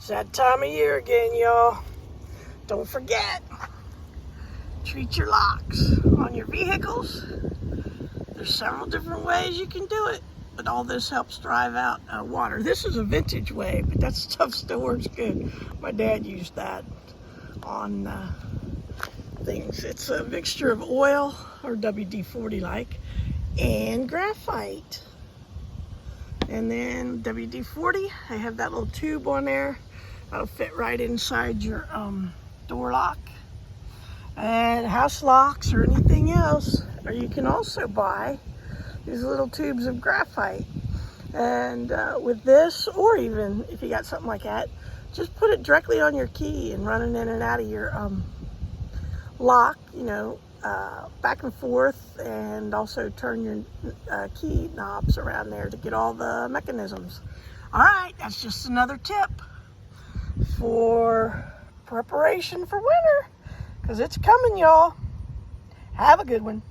It's that time of year again, y'all. Don't forget, treat your locks on your vehicles. There's several different ways you can do it, but all this helps drive out water. This is a vintage way, but that stuff still works good. My dad used that on things. It's a mixture of oil, or WD-40 like, and graphite. And then WD-40, I have that little tube on there. That'll fit right inside your door lock and house locks or anything else. Or you can also buy these little tubes of graphite. And with this, or even if you got something like that, just put it directly on your key and run it in and out of your lock, you know, back and forth, and also turn your key knobs around there to get all the mechanisms. All right, that's just another tip for preparation for winter, because it's coming, y'all. Have a good one.